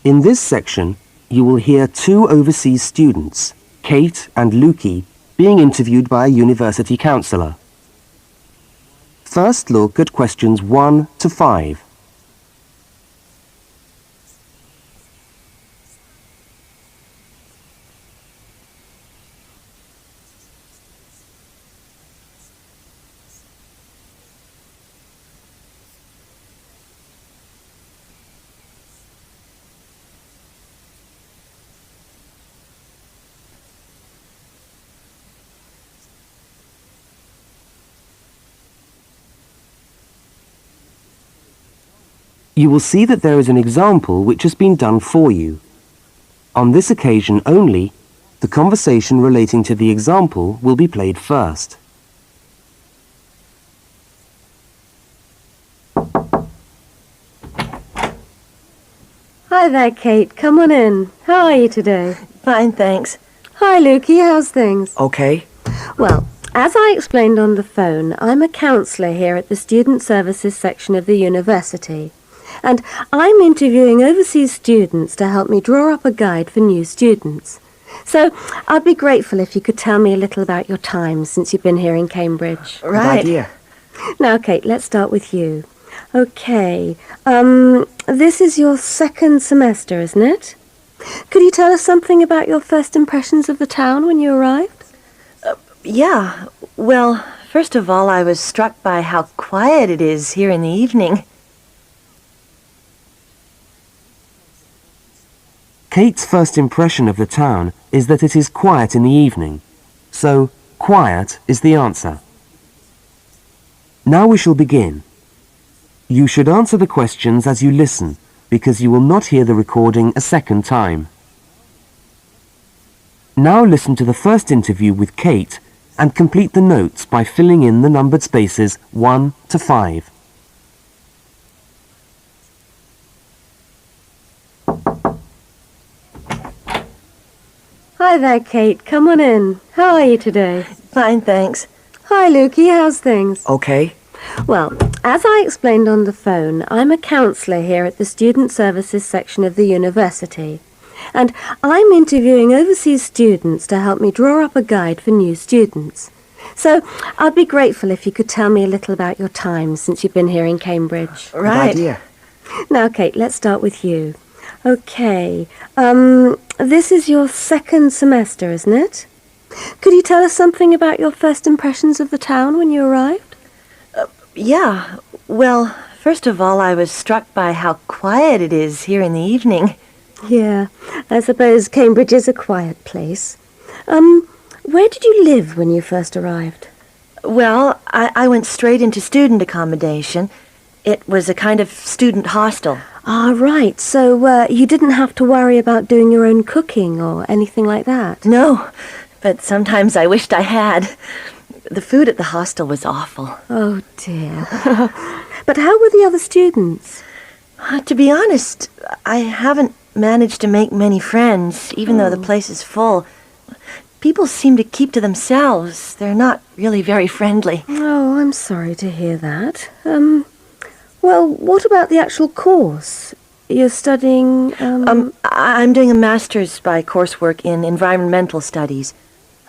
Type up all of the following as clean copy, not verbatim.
In this section, you will hear two overseas students, Kate and Lukey, being interviewed by a university counsellor. First look at questions 1 to 5. You will see that there is an example which has been done for you. On this occasion only, the conversation relating to the example will be played first. Hi there, Kate. Come on in. How are you today? Fine, thanks. Hi, Lukey. How's things? Okay. Well, as I explained on the phone, I'm a counsellor here at the Student Services section of the university. And I'm interviewing overseas students to help me draw up a guide for new students. So I'd be grateful if you could tell me a little about your time since you've been here in Cambridge. Right. Good idea. Now, Kate, let's start with you. Okay, this is your second semester, isn't it? Could you tell us something about your first impressions of the town when you arrived? Yeah. Well, first of all, I was struck by how quiet it is here in the evening. Kate's first impression of the town is that it is quiet in the evening. So, quiet is the answer. Now we shall begin. You should answer the questions as you listen, because you will not hear the recording a second time. Now listen to the first interview with Kate and complete the notes by filling in the numbered spaces 1 to 5. Hi there, Kate. Come on in. How are you today? Fine, thanks. Hi, Lukey. How's things? Okay. Well, as I explained on the phone, I'm a counsellor here at the Student Services section of the university. And I'm interviewing overseas students to help me draw up a guide for new students. So I'd be grateful if you could tell me a little about your time since you've been here in Cambridge. Right. Good idea. Now, Kate, let's start with you. Okay, this is your second semester, isn't it? Could you tell us something about your first impressions of the town when you arrived? Yeah. Well, first of all, I was struck by how quiet it is here in the evening. Yeah, I suppose Cambridge is a quiet place. Where did you live when you first arrived? Well, I went straight into student accommodation. It was a kind of student hostel. Ah, right. So you didn't have to worry about doing your own cooking or anything like that? No, but sometimes I wished I had. The food at the hostel was awful. Oh, dear. But how were the other students? To be honest, I haven't managed to make many friends, even though the place is full. People seem to keep to themselves. They're not really very friendly. Oh, I'm sorry to hear that. Well, what about the actual course? You're studying, I'm doing a master's by coursework in environmental studies.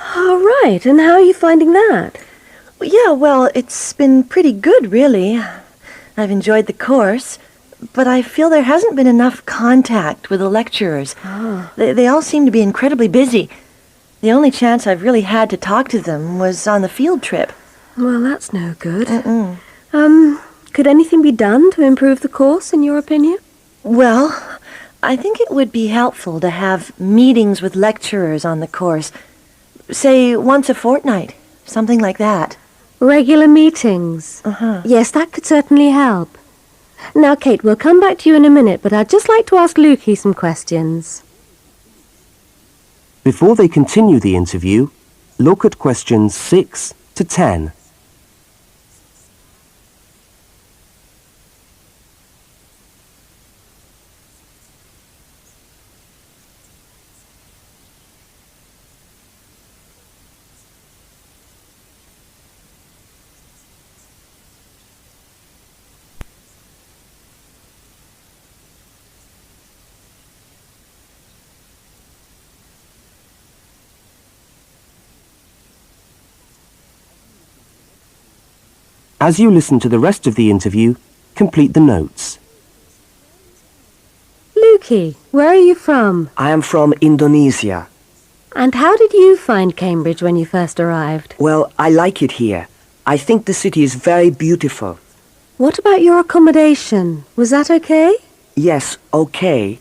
Oh, right. And how are you finding that? Yeah, well, it's been pretty good, really. I've enjoyed the course, but I feel there hasn't been enough contact with the lecturers. Oh. They all seem to be incredibly busy. The only chance I've really had to talk to them was on the field trip. Well, that's no good. Could anything be done to improve the course, in your opinion? Well, I think it would be helpful to have meetings with lecturers on the course. Say, once a fortnight, something like that. Regular meetings? Yes, that could certainly help. Now, Kate, we'll come back to you in a minute, but I'd just like to ask Lukey some questions. Before they continue the interview, look at questions 6 to 10. As you listen to the rest of the interview, complete the notes. Lukey, where are you from? I am from Indonesia. And how did you find Cambridge when you first arrived? Well, I like it here. I think the city is very beautiful. What about your accommodation? Was that okay? Yes, okay.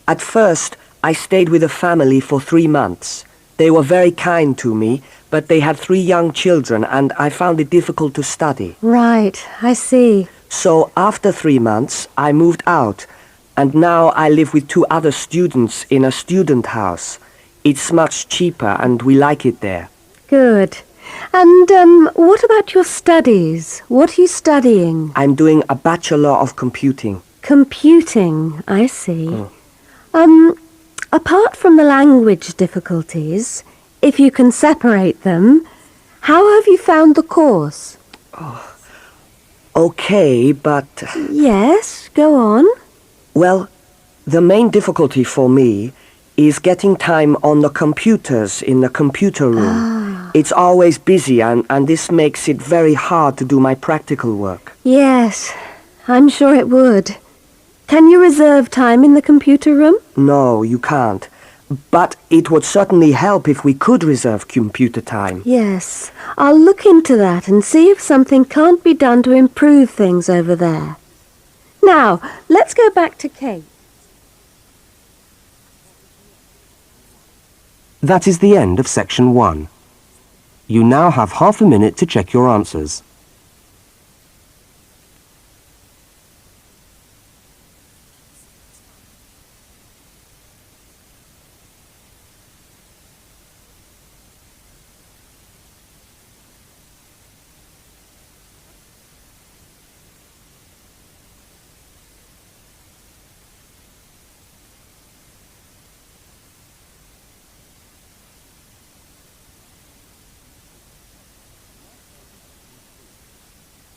At first, I stayed with a family for 3 months. They were very kind to me, but they had 3 young children and I found it difficult to study. Right, I see. So after 3 months, I moved out, and now I live with 2 other students in a student house. It's much cheaper and we like it there. Good. And what about your studies? What are you studying? I'm doing a Bachelor of Computing. Computing, I see. Apart from the language difficulties, if you can separate them, how have you found the course? Okay, but... Yes, go on. Well, the main difficulty for me is getting time on the computers in the computer room. It's always busy and this makes it very hard to do my practical work. Yes, I'm sure it would. Can you reserve time in the computer room? No, you can't. But it would certainly help if we could reserve computer time. Yes, I'll look into that and see if something can't be done to improve things over there. Now, let's go back to Kate. That is the end of section 1. You now have half a minute to check your answers.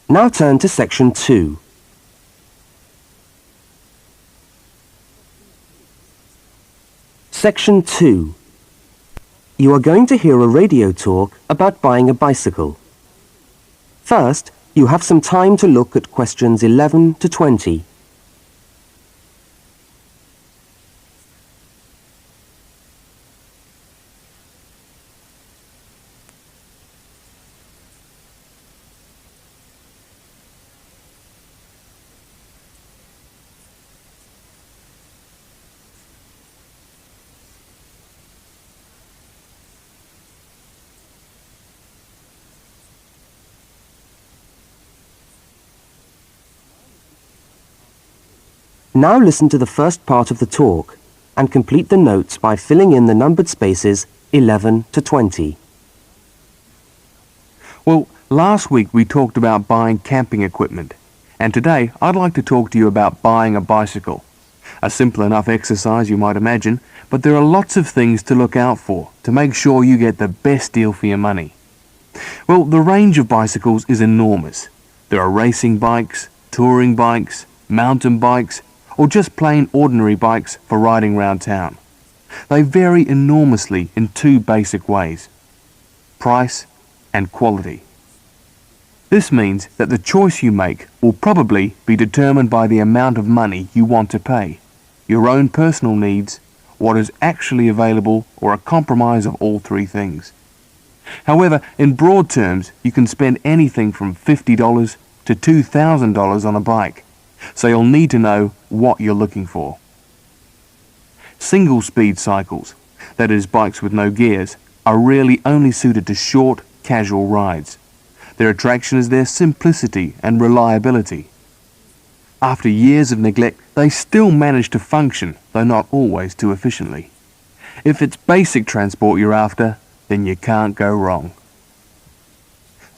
Now turn to section 2. Section 2. You are going to hear a radio talk about buying a bicycle. First, you have some time to look at questions 11 to 20. Now listen to the first part of the talk and complete the notes by filling in the numbered spaces 11 to 20. Well, last week we talked about buying camping equipment, and today I'd like to talk to you about buying a bicycle. A simple enough exercise, you might imagine, but there are lots of things to look out for to make sure you get the best deal for your money. Well, the range of bicycles is enormous. There are racing bikes, touring bikes, mountain bikes, or just plain ordinary bikes for riding round town. They vary enormously in 2 basic ways: price and quality. This means that the choice you make will probably be determined by the amount of money you want to pay, your own personal needs, what is actually available, or a compromise of all 3 things. However, in broad terms, you can spend anything from $50 to $2,000 on a bike, so you'll need to know what you're looking for. Single-speed cycles, that is bikes with no gears, are really only suited to short, casual rides. Their attraction is their simplicity and reliability. After years of neglect, they still manage to function, though not always too efficiently. If it's basic transport you're after, then you can't go wrong.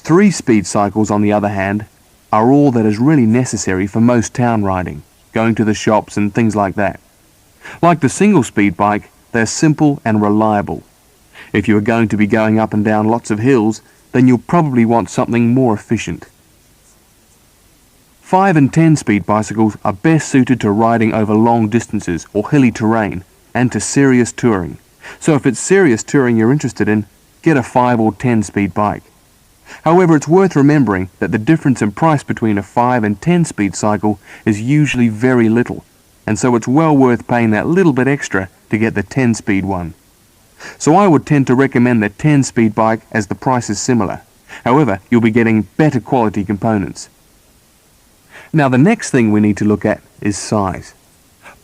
3-speed cycles, on the other hand, are all that is really necessary for most town riding, going to the shops and things like that. Like the single-speed bike, they're simple and reliable. If you are going to be going up and down lots of hills, then you'll probably want something more efficient. 5 and 10-speed bicycles are best suited to riding over long distances or hilly terrain and to serious touring. So if it's serious touring you're interested in, get a 5 or 10-speed bike. However, it's worth remembering that the difference in price between a 5 and 10-speed cycle is usually very little, and so it's well worth paying that little bit extra to get the 10-speed one. So I would tend to recommend the 10-speed bike as the price is similar. However, you'll be getting better quality components. Now the next thing we need to look at is size.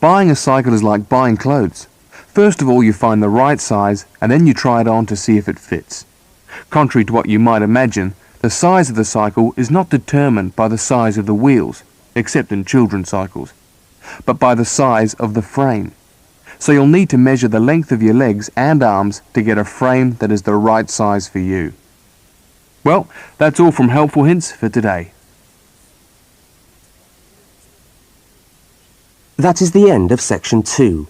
Buying a cycle is like buying clothes. First of all, you find the right size and then you try it on to see if it fits. Contrary to what you might imagine, the size of the cycle is not determined by the size of the wheels, except in children's cycles, but by the size of the frame. So you'll need to measure the length of your legs and arms to get a frame that is the right size for you. Well, that's all from Helpful Hints for today. That is the end of section 2.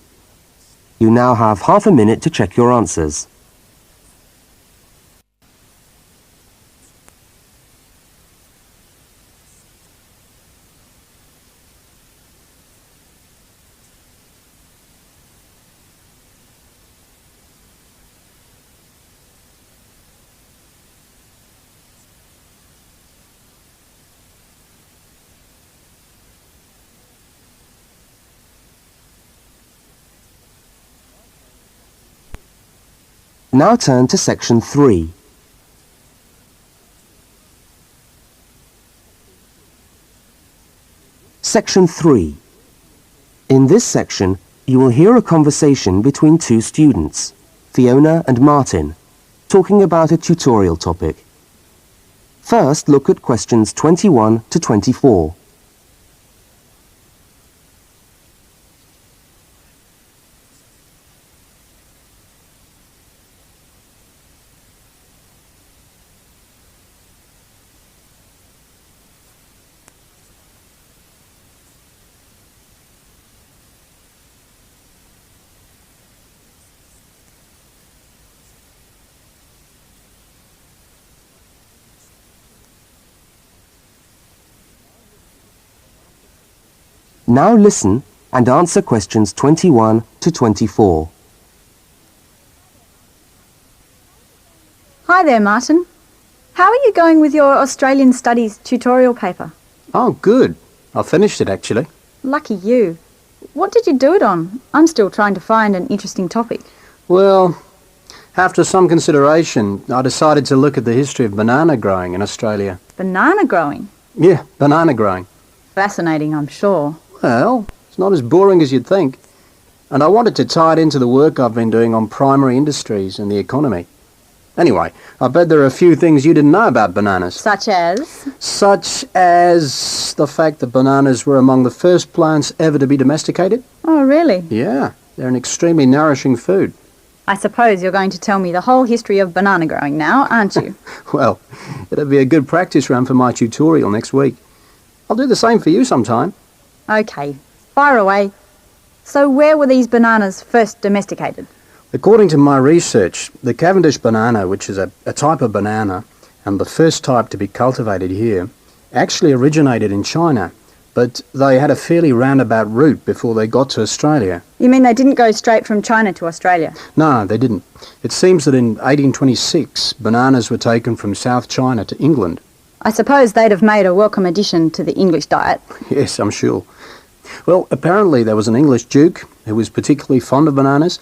You now have half a minute to check your answers. Now turn to section 3. Section 3. In this section, you will hear a conversation between two students, Fiona and Martin, talking about a tutorial topic. First, look at questions 21 to 24. Now listen and answer questions 21 to 24. Hi there, Martin. How are you going with your Australian Studies tutorial paper? Oh, good. I finished it, actually. Lucky you. What did you do it on? I'm still trying to find an interesting topic. Well, after some consideration, I decided to look at the history of banana growing in Australia. Banana growing? Yeah, banana growing. Fascinating, I'm sure. Well, it's not as boring as you'd think. And I wanted to tie it into the work I've been doing on primary industries and the economy. Anyway, I bet there are a few things you didn't know about bananas. Such as? Such as the fact that bananas were among the first plants ever to be domesticated. Oh, really? Yeah, they're an extremely nourishing food. I suppose you're going to tell me the whole history of banana growing now, aren't you? Well, it'll be a good practice run for my tutorial next week. I'll do the same for you sometime. Okay, fire away. So where were these bananas first domesticated? According to my research, the Cavendish banana, which is a type of banana, and the first type to be cultivated here, actually originated in China, but they had a fairly roundabout route before they got to Australia. You mean they didn't go straight from China to Australia? No, they didn't. It seems that in 1826, bananas were taken from South China to England. I suppose they'd have made a welcome addition to the English diet. Yes, I'm sure. Well, apparently there was an English duke who was particularly fond of bananas,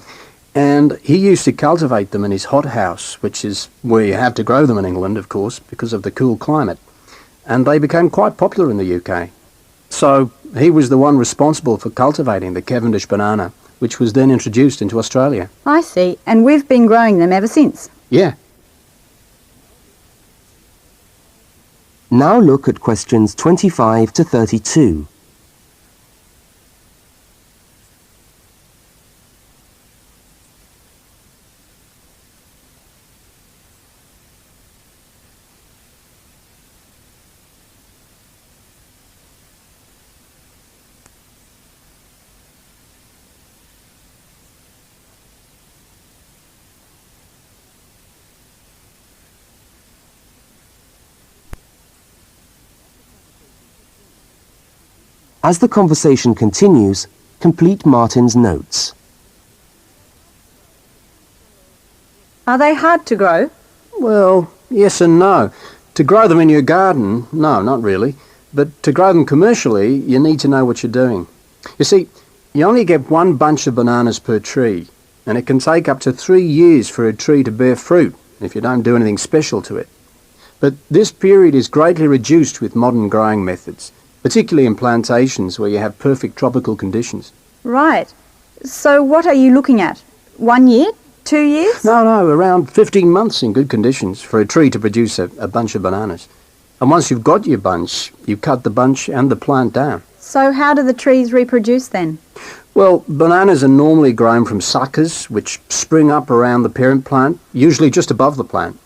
and he used to cultivate them in his hothouse, which is where you have to grow them in England, of course, because of the cool climate. And they became quite popular in the UK. So he was the one responsible for cultivating the Cavendish banana, which was then introduced into Australia. I see, and we've been growing them ever since. Yeah. Now look at questions 25 to 32. As the conversation continues, complete Martin's notes. Are they hard to grow? Well, yes and no. To grow them in your garden, no, not really. But to grow them commercially, you need to know what you're doing. You see, you only get one bunch of bananas per tree, and it can take up to 3 years for a tree to bear fruit if you don't do anything special to it. But this period is greatly reduced with modern growing methods, particularly in plantations where you have perfect tropical conditions. Right. So what are you looking at? 1 year? 2 years? No, around 15 months in good conditions for a tree to produce a bunch of bananas. And once you've got your bunch, you cut the bunch and the plant down. So how do the trees reproduce then? Well, bananas are normally grown from suckers, which spring up around the parent plant, usually just above the plant.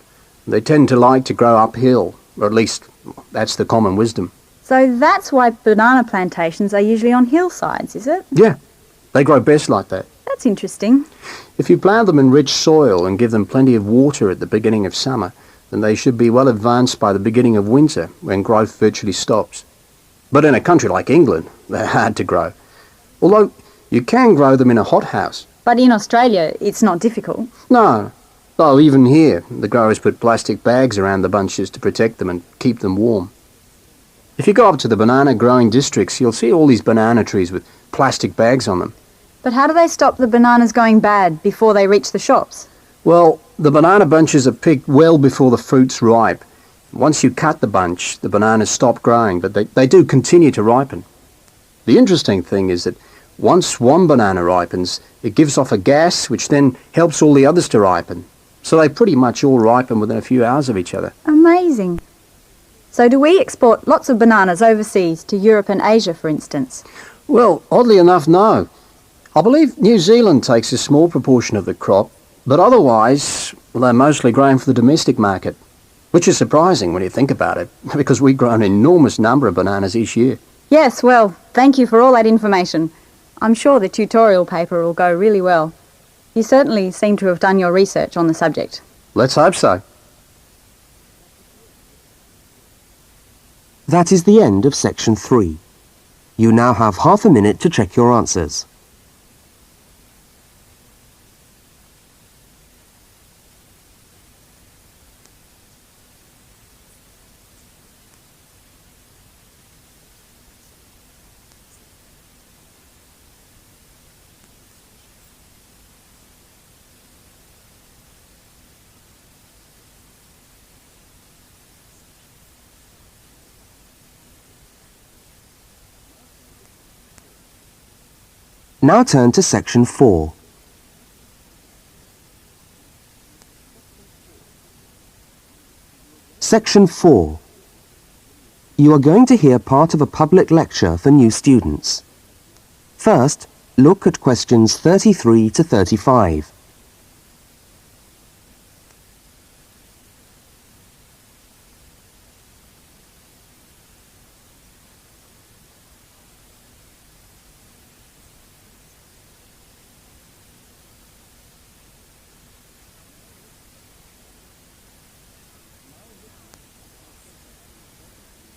They tend to like to grow uphill, or at least that's the common wisdom. So that's why banana plantations are usually on hillsides, is it? Yeah, they grow best like that. That's interesting. If you plant them in rich soil and give them plenty of water at the beginning of summer, then they should be well advanced by the beginning of winter, when growth virtually stops. But in a country like England, they're hard to grow. Although you can grow them in a hothouse. But in Australia, it's not difficult. No. Though even here, the growers put plastic bags around the bunches to protect them and keep them warm. If you go up to the banana growing districts, you'll see all these banana trees with plastic bags on them. But how do they stop the bananas going bad before they reach the shops? Well, the banana bunches are picked well before the fruit's ripe. Once you cut the bunch, the bananas stop growing, but they do continue to ripen. The interesting thing is that once one banana ripens, it gives off a gas which then helps all the others to ripen. So they pretty much all ripen within a few hours of each other. Amazing. So do we export lots of bananas overseas to Europe and Asia, for instance? Well, oddly enough, no. I believe New Zealand takes a small proportion of the crop, but otherwise, they're mostly grown for the domestic market, which is surprising when you think about it, because we grow an enormous number of bananas each year. Yes, well, thank you for all that information. I'm sure the tutorial paper will go really well. You certainly seem to have done your research on the subject. Let's hope so. That is the end of section 3. You now have half a minute to check your answers. Now turn to section 4. Section 4. You are going to hear part of a public lecture for new students. First, look at questions 33 to 35.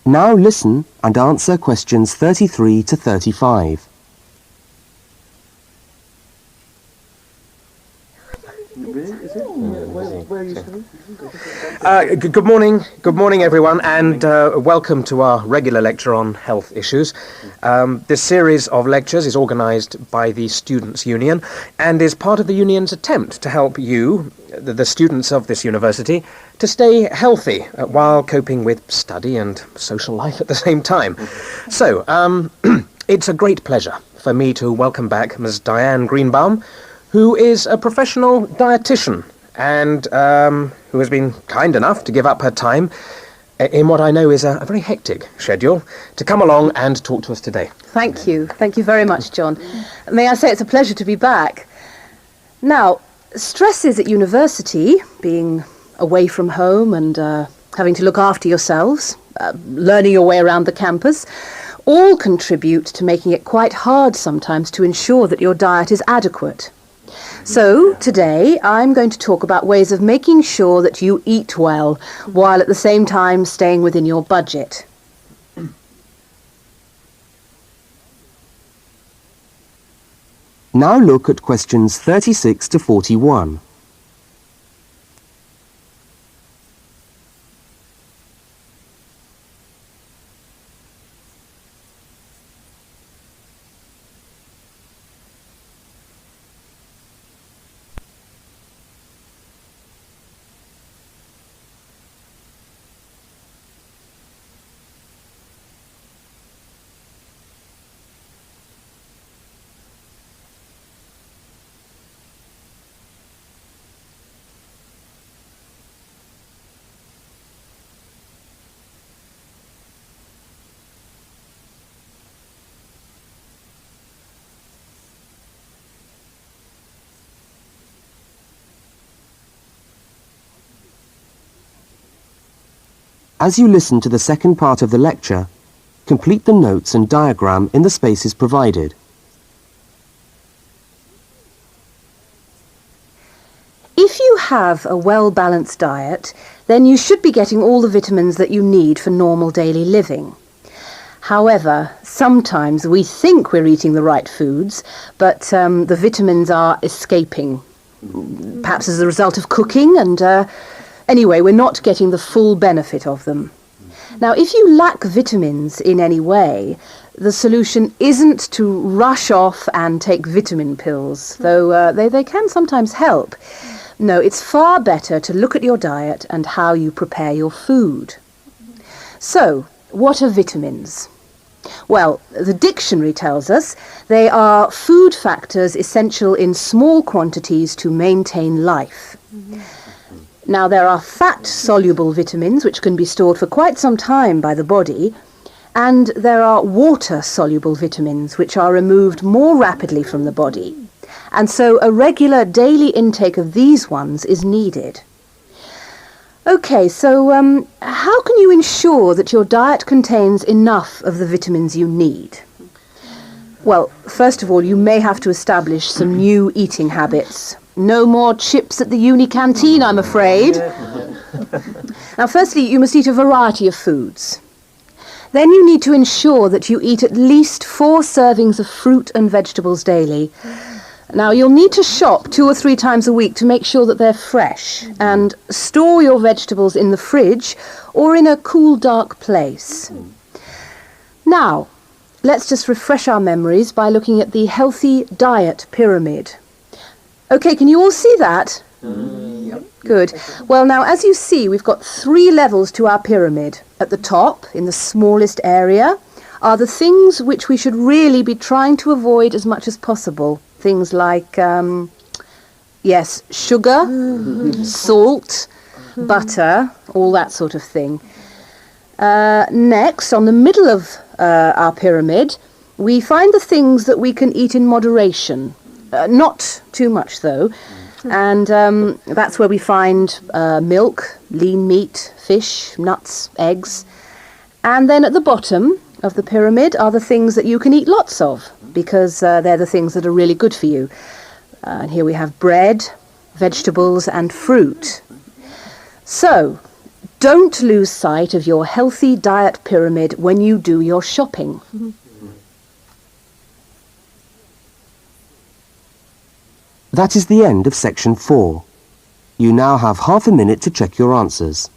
Now listen and answer questions 33 to 35. Good morning everyone, and welcome to our regular lecture on health issues. This series of lectures is organised by the Students' Union and is part of the Union's attempt to help you, the students of this university, to stay healthy while coping with study and social life at the same time. So, it's a great pleasure for me to welcome back Ms. Diane Greenbaum, who is a professional dietitian and who has been kind enough to give up her time in what I know is a very hectic schedule to come along and talk to us today. Thank you. Thank you very much, John. May I say it's a pleasure to be back. Now, stresses at university, being away from home and having to look after yourselves, learning your way around the campus, all contribute to making it quite hard sometimes to ensure that your diet is adequate. So, today, I'm going to talk about ways of making sure that you eat well, while at the same time staying within your budget. Now look at questions 36 to 41. As you listen to the second part of the lecture, complete the notes and diagram in the spaces provided. If you have a well-balanced diet, then you should be getting all the vitamins that you need for normal daily living. However, sometimes we think we're eating the right foods, but the vitamins are escaping, perhaps as a result of cooking, and anyway, we're not getting the full benefit of them. Now, if you lack vitamins in any way, the solution isn't to rush off and take vitamin pills, though they can sometimes help. No, it's far better to look at your diet and how you prepare your food. So, what are vitamins? Well, the dictionary tells us they are food factors essential in small quantities to maintain life. Now, there are fat-soluble vitamins which can be stored for quite some time by the body, and there are water-soluble vitamins which are removed more rapidly from the body. And so a regular daily intake of these ones is needed. Okay, so how can you ensure that your diet contains enough of the vitamins you need? Well, first of all, you may have to establish some new eating habits. No more chips at the uni canteen, I'm afraid. Now, firstly, you must eat a variety of foods. Then you need to ensure that you eat at least 4 servings of fruit and vegetables daily. Now, you'll need to shop 2 or 3 times a week to make sure that they're fresh, and store your vegetables in the fridge or in a cool, dark place. Now, let's just refresh our memories by looking at the healthy diet pyramid. Okay, can you all see that? Yep. Good. Well, now, as you see, we've got 3 levels to our pyramid. At the top, in the smallest area, are the things which we should really be trying to avoid as much as possible. Things like, yes, sugar, salt, butter, all that sort of thing. Next, on the middle of our pyramid, we find the things that we can eat in moderation. Not too much, though. And that's where we find milk, lean meat, fish, nuts, eggs. And then at the bottom of the pyramid are the things that you can eat lots of, because they're the things that are really good for you. And here we have bread, vegetables and fruit. So, don't lose sight of your healthy diet pyramid when you do your shopping. That is the end of section 4. You now have half a minute to check your answers.